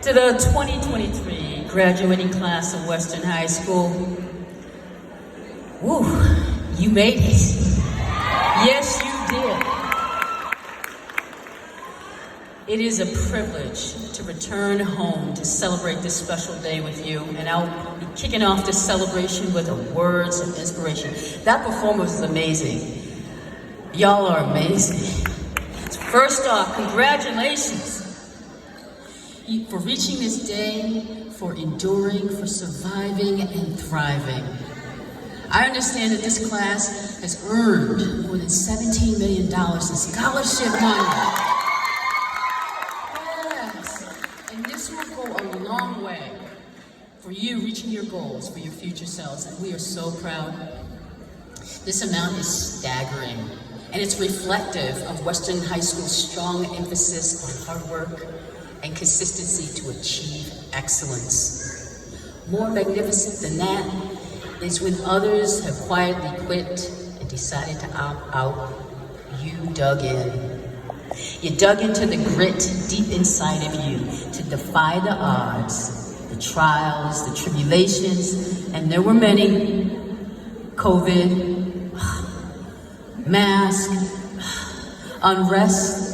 To the 2023 graduating class of Western High School, woo, you made it. Yes, you did. It is a privilege to return home to celebrate this special day with you, and I'll be kicking off this celebration with words of inspiration. That performance was amazing. Y'all are amazing. First off, congratulations for reaching this day, for enduring, for surviving, and thriving. I understand that this class has earned more than $17 million in scholarship money. Yes, and this will go a long way for you reaching your goals for your future selves, and we are so proud. This amount is staggering, and it's reflective of Western High School's strong emphasis on hard work and consistency to achieve excellence. More magnificent than that is when others have quietly quit and decided to opt out, you dug in. You dug into the grit deep inside of you to defy the odds, the trials, the tribulations, and there were many. COVID, mask, unrest,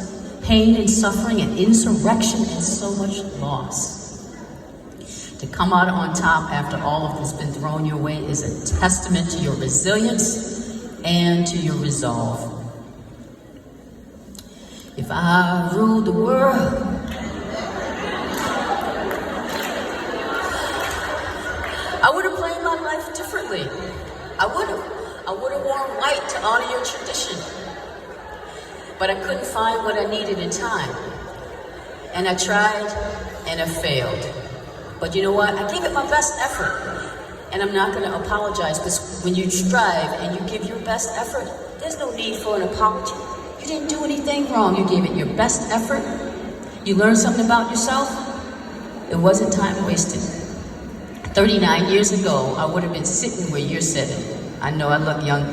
pain and suffering and insurrection and so much loss. To come out on top after all of this has been thrown your way is a testament to your resilience and to your resolve. If I ruled the world, I would have played my life differently. I would have worn white to honor your tradition. But I couldn't find what I needed in time. And I tried, and I failed. But you know what? I gave it my best effort. And I'm not gonna apologize, because when you strive and you give your best effort, there's no need for an apology. You didn't do anything wrong. You gave it your best effort. You learned something about yourself. It wasn't time wasted. 39 years ago, I would have been sitting where you're sitting. I know I look young.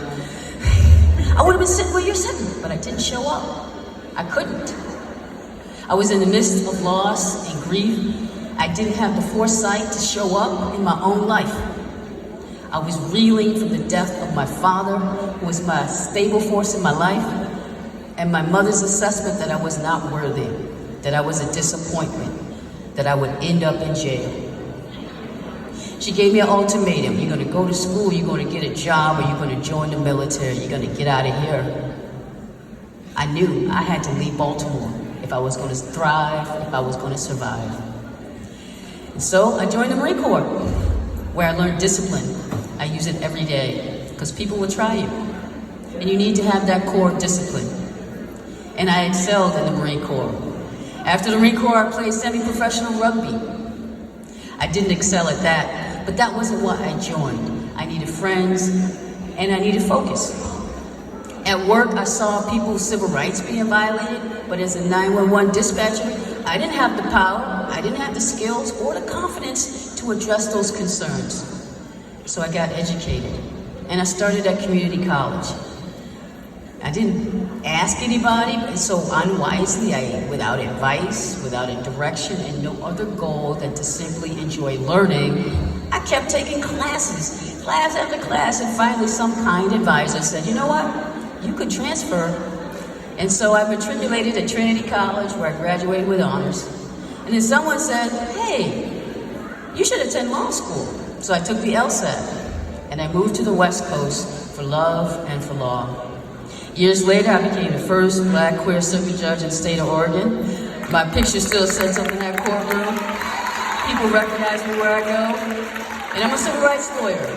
I would have been sitting where you're sitting, but I didn't show up. I couldn't. I was in the midst of loss and grief. I didn't have the foresight to show up in my own life. I was reeling from the death of my father, who was my stable force in my life, and my mother's assessment that I was not worthy, that I was a disappointment, that I would end up in jail. She gave me an ultimatum. You're gonna go to school, you're gonna get a job, or you're gonna join the military, you're gonna get out of here. I knew I had to leave Baltimore if I was gonna thrive, if I was gonna survive. And so I joined the Marine Corps, where I learned discipline. I use it every day, because people will try you. And you need to have that core discipline. And I excelled in the Marine Corps. After the Marine Corps, I played semi-professional rugby. I didn't excel at that. But that wasn't why I joined. I needed friends, and I needed focus. At work, I saw people's civil rights being violated, but as a 911 dispatcher, I didn't have the power, I didn't have the skills or the confidence to address those concerns. So I got educated, and I started at community college. I didn't ask anybody, and so unwisely, without advice, without a direction, and no other goal than to simply enjoy learning, I kept taking classes, class after class, and finally some kind advisor said, you know what, you could transfer. And so I matriculated at Trinity College, where I graduated with honors. And then someone said, hey, you should attend law school. So I took the LSAT, and I moved to the West Coast for love and for law. Years later, I became the first Black queer circuit judge in the state of Oregon. My picture still sits up in that courtroom. People recognize me where I go. And I'm a civil rights lawyer.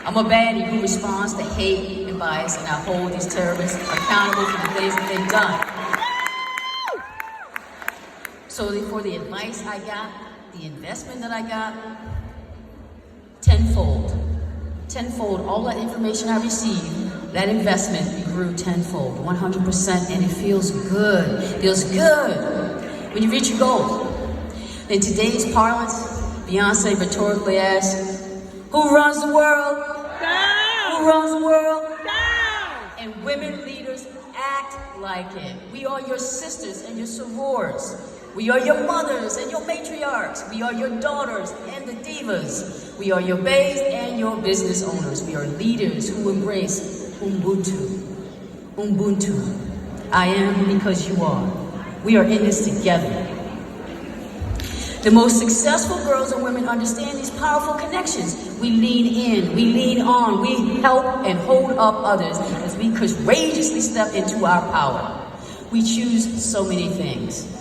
I'm a baddie who responds to hate and bias, and I hold these terrorists accountable for the things that they've done. So for the advice I got, the investment that I got, tenfold, all that information I received, that investment grew tenfold, 100%, and it feels good. It feels good when you reach your goal. In today's parlance, Beyonce rhetorically asks, who runs the world? Down! Who runs the world? Down! And women leaders act like it. We are your sisters and your sorors. We are your mothers and your matriarchs. We are your daughters and the divas. We are your babes and your business owners. We are leaders who embrace Ubuntu. Ubuntu. I am because you are. We are in this together. The most successful girls and women understand these powerful connections. We lean in, we lean on, we help and hold up others as we courageously step into our power. We choose so many things.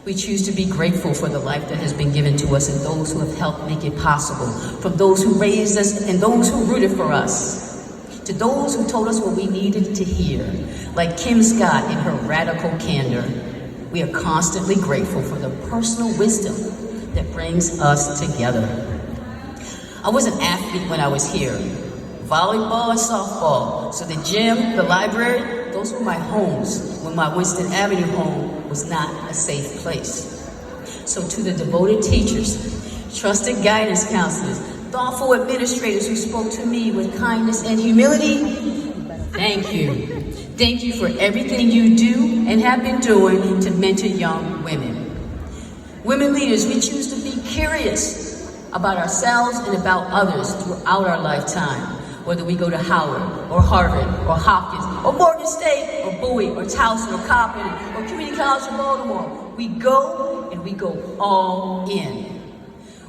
We choose to be grateful for the life that has been given to us and those who have helped make it possible, from those who raised us and those who rooted for us, to those who told us what we needed to hear, like Kim Scott in her radical candor. We are constantly grateful for the personal wisdom that brings us together. I was an athlete when I was here. Volleyball and softball. So the gym, the library, those were my homes when my Winston Avenue home was not a safe place. So to the devoted teachers, trusted guidance counselors, thoughtful administrators who spoke to me with kindness and humility, thank you. Thank you for everything you do and have been doing to mentor young women. Women leaders, we choose to be curious about ourselves and about others throughout our lifetime. Whether we go to Howard, or Harvard, or Hopkins, or Morgan State, or Bowie, or Towson, or Coppin, or Community College of Baltimore, we go and we go all in.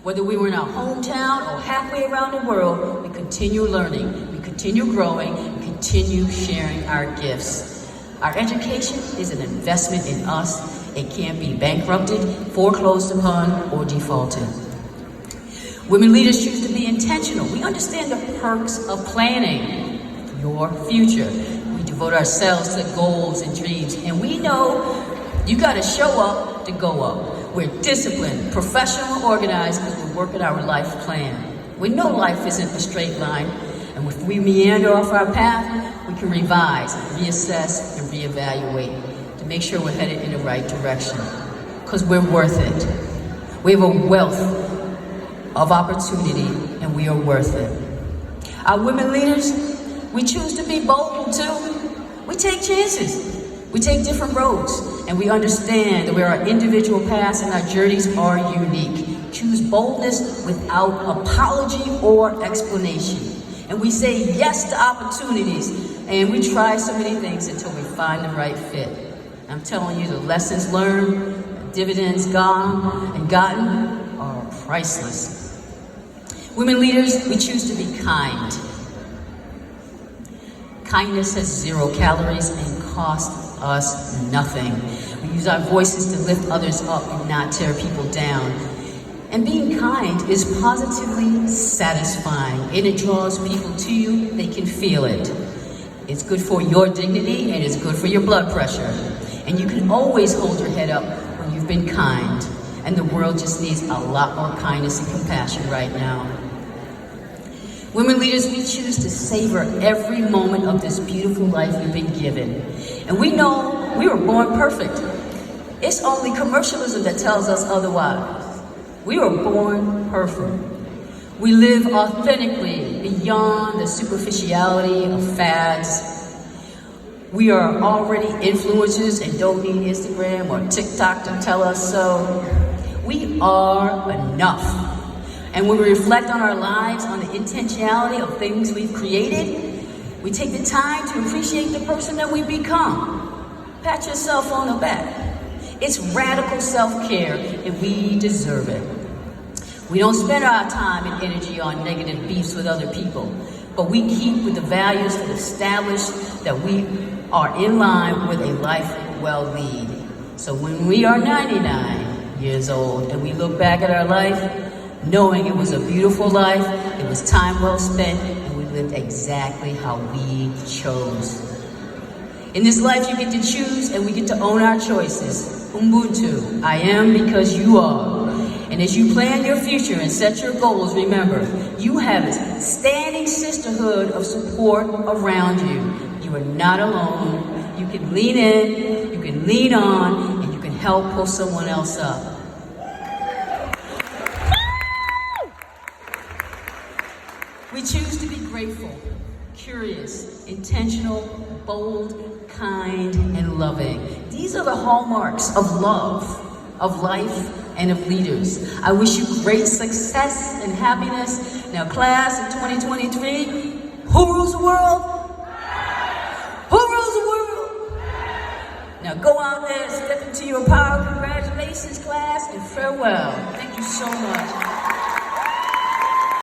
Whether we were in our hometown or halfway around the world, we continue learning, we continue growing, we continue sharing our gifts. Our education is an investment in us. It can't be bankrupted, foreclosed upon, or defaulted. Women leaders choose to be intentional. We understand the perks of planning your future. We devote ourselves to goals and dreams, and we know you gotta show up to go up. We're disciplined, professional, organized, because we're working our life plan. We know life isn't a straight line, and if we meander off our path, we can revise, reassess, and reevaluate to make sure we're headed in the right direction, because we're worth it. We have a wealth of opportunity, and we are worth it. Our women leaders, we choose to be bold too. We take chances. We take different roads, and we understand that we are our individual paths and our journeys are unique. Choose boldness without apology or explanation. And we say yes to opportunities, and we try so many things until we find the right fit. I'm telling you, the lessons learned, dividends gone and gotten are priceless. Women leaders, we choose to be kind. Kindness has 0 calories and costs us nothing. We use our voices to lift others up and not tear people down. And being kind is positively satisfying, and it draws people to you. They can feel it. It's good for your dignity, and it's good for your blood pressure. And you can always hold your head up when you've been kind. And the world just needs a lot more kindness and compassion right now. Women leaders, we choose to savor every moment of this beautiful life we've been given. And we know we were born perfect. It's only commercialism that tells us otherwise. We were born perfect. We live authentically beyond the superficiality of fads. We are already influencers and don't need Instagram or TikTok to tell us so. We are enough. And when we reflect on our lives, on the intentionality of things we've created, we take the time to appreciate the person that we've become. Pat yourself on the back. It's radical self-care, and we deserve it. We don't spend our time and energy on negative beefs with other people, but we keep with the values that establish that we are in line with a life well lead. So when we are 99 years old and we look back at our life, knowing it was a beautiful life, it was time well spent, and we lived exactly how we chose. In this life, you get to choose, and we get to own our choices. Ubuntu, I am because you are. And as you plan your future and set your goals, remember, you have a standing sisterhood of support around you. You are not alone. You can lean in, you can lean on, and you can help pull someone else up. We choose to be grateful, curious, intentional, bold, kind, and loving. These are the hallmarks of love. of life and of leaders. I wish you great success and happiness. Now, class of 2023, who rules the world? Who rules the world? Now go out there, step into your power. Congratulations, class, and farewell. Thank you so much.